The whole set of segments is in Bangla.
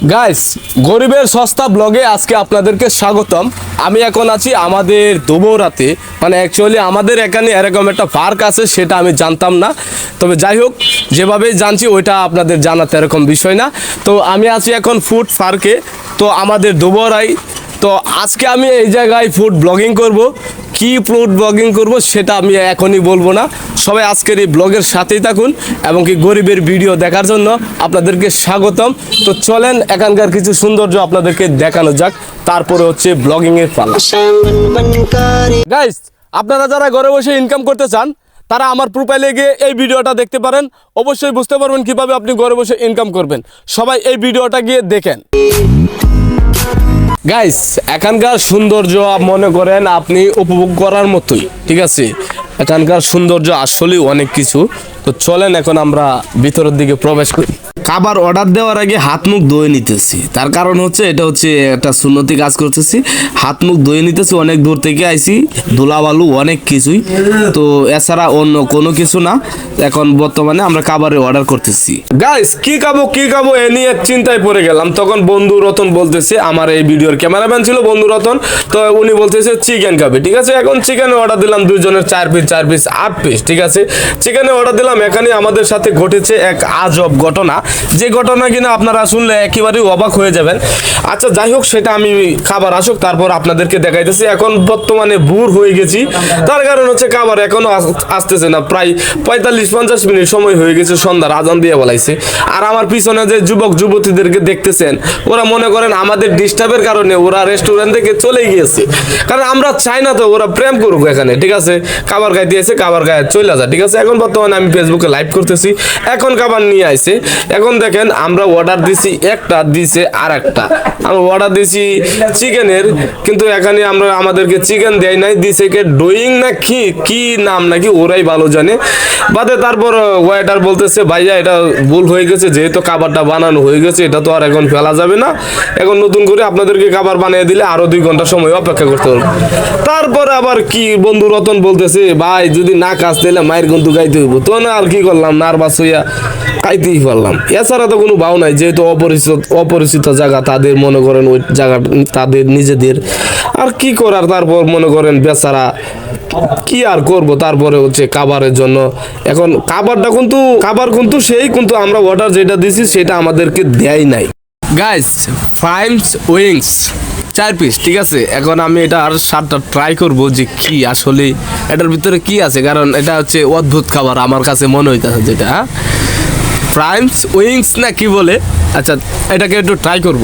গাইস, গরিবের সস্তা ব্লগে আজকে আপনাদেরকে স্বাগতম। আমি এখন আছি আমাদের দুবৌরাতে, মানে অ্যাকচুয়ালি আমাদের এখানে এরকম একটা পার্ক আছে, সেটা আমি জানতাম না। তবে যাই হোক, যেভাবে জানছি ওইটা আপনাদের জানাতে এরকম বিষয় না। তো আমি আছি এখন ফুড পার্কে, তো আমাদের দুবৌরাই। তো আজকে আমি এই জায়গায় ফুড ব্লগিং করব। কি ফুড ব্লগিং করব সেটা আমি এখনই বলবো না। সবাই আজকের এই ব্লগের সাথেই থাকুন এবং কি গরিবের ভিডিও দেখার জন্য আপনাদেরকে স্বাগতম। তো চলেন এখানকার কিছু সৌন্দর্য আপনাদেরকে দেখানো যাক, তারপরে হচ্ছে ব্লগিংয়ের পালা। গাইস, আপনারা যারা ঘরে বসে ইনকাম করতে চান তারা আমার প্রোফাইলে গিয়ে এই ভিডিওটা দেখতে পারেন। অবশ্যই বুঝতে পারবেন কিভাবে আপনি ঘরে বসে ইনকাম করবেন। সবাই এই ভিডিওটা গিয়ে দেখেন। গাইস, এখানকার সৌন্দর্য মনে করেন আপনি উপভোগ করার মতোই, ঠিক আছে? এখানকার সৌন্দর্য আসলে অনেক কিছু। তো চলেন এখন আমরা ভিতরের দিকে প্রবেশ করি। খাবার অর্ডার দেওয়ার আগে হাত মুখ ধুয়ে নিতেছি, তার কারণ হচ্ছে এটা হচ্ছে একটা সুন্নতি কাজ করতেছি। হাত মুখ ধুয়ে নিতেছি, অনেক দূর থেকে আইছি, ধুলাবালু অনেক কিছুই। তো এছাড়া অন্য কোনো কিছু না। এখন বর্তমানে আমরা খাবারের অর্ডার করতেছি। গাইস, কি খাবো এ নিয়ে চিন্তায় পড়ে গেলাম। তখন বন্ধু রতন বলতেছে, আমার এই ভিডিওর ক্যামেরাম্যান ছিল বন্ধু রতন, তো উনি বলতেছে চিকেন খাবে, ঠিক আছে? এখন চিকেনে অর্ডার দিলাম, দুইজনের 4 পিস 8 পিস, ঠিক আছে? চিকেনে অর্ডার দিলাম। এখানে আমাদের সাথে ঘটেছে এক আজব ঘটনা, যে ঘটনা কিনা আপনারা শুনলে একেবারেই অবাক হয়ে যাবেন। আচ্ছা, যাই হোক, সেটা আমি খাবার আসুক তারপর আপনাদেরকে দেখাইতেছি। এখন বর্তমানে ভোর হয়ে গেছি, তার কারণ হচ্ছে খাবার এখনো আসতেছে না। প্রায় 45-50 মিনিট সময় হয়ে গেছে, সন্ধ্যার আজান দিয়ে বলাইছে। আর আমার পিছনে যে যুবক যুবতীদেরকে দেখতেছেন, ওরা মনে করেন আমাদের ডিস্টার্বের কারণে ওরা রেস্টুরেন্ট থেকে চলে গিয়েছে। কারণ আমরা চাই না তো ওরা প্রেম করুক এখানে, ঠিক আছে? খাবার খাই দিয়েছে, খাবার খায় চলে যায়, ঠিক আছে? এখন বর্তমানে আমি ফেসবুকে লাইভ করতেছি, এখন খাবার নিয়ে আইছে। এখন দেখেন, আমরা অর্ডার দিছি একটা, দিছে আর একটা। আমরা অর্ডার দিছি চিকেনের, কিন্তু এখানে আমরা আমাদেরকে চিকেন দেয় নাই, দিছে কে ডুইং না কি নাম নাকি ওরাই ভালো জানে। বাদে তারপর ওয়েটার বলতেছে, ভাইয়া এটা ভুল হয়ে গেছে, যেহেতু খাবারটা বানানো হয়ে গেছে এটা তো আর এখন ফেলা যাবে না, এখন নতুন করে আপনাদেরকে খাবার বানিয়ে দিলে আরো 2 ঘন্টা সময় অপেক্ষা করতে হবে। তারপরে আবার কি বন্ধু রতন বলতেছে, ভাই যদি না কাজ দিলে মায়ের কিন্তু গাইতে হইব। তো না, আর কি করলাম, নার্ভাস হইয়া খাইতেই পারলাম। এছাড়া তো কোনো ভাও নাই, যেহেতু অপরিচিত জায়গা, তাদের মনে করেন ওই জায়গা তাদের নিজেদের, আর কি করার। তারপর মনে করেন বেচারা কি আর করব। তারপরে হচ্ছে খাবারের জন্য এখন খাবার কিন্তু সেই, কিন্তু আমরা অর্ডার যেটা দিছি সেটা আমাদেরকে দেয় নাই। গাইস, ফ্রাইস উইংস 4 পিস, ঠিক আছে? এখন আমি এটা আর স্বাদটা ট্রাই করবো যে কি আসলে এটার ভিতরে কি আছে, কারণ এটা হচ্ছে অদ্ভুত খাবার আমার কাছে মনে হইতেছে। যেটা ফ্রাইস উইংস না কি বলে, আচ্ছা এটাকে একটু ট্রাই করব।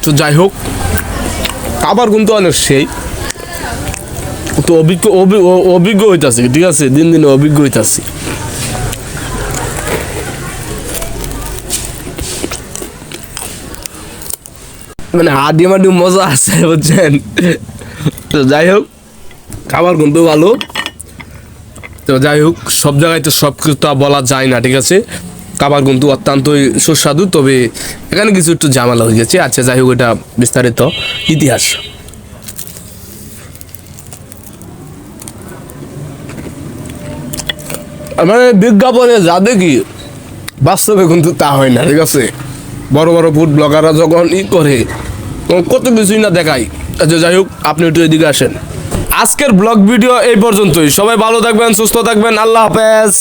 তো যাই হোক, খাবার কিন্তু অনেক সেই, তো অভিজ্ঞ হইতাছে, ঠিক আছে? দিন দিন অভিজ্ঞ হইতাছি। মানে হাড্ডি মাড্ডি মজা আছে, বুঝছেন? তো যাই হোক, খাবার কিন্তু ভালো। তো যাই হোক, সব জায়গায় তো সব কিছু তো বলা যায় না, ঠিক আছে? খাবার কিন্তু অত্যন্তই সুস্বাদু, তবে এখানে কিছু একটু ঝামেলা হয়ে গেছে। আচ্ছা যাই হোক, এটা বিস্তারিত ইতিহাস। মানে বিজ্ঞাপনে যা দেখি, বাস্তবে কিন্তু তা হয় না, ঠিক আছে? বড় বড় ফুড ব্লগাররা যখন করে কত কিছুই না দেখায়। আচ্ছা যাই হোক, আপনি একটু এদিকে আসেন। আজকের ব্লগ ভিডিও এই পর্যন্তই। সবাই ভালো থাকবেন, সুস্থ থাকবেন, আল্লাহ হাফেজ।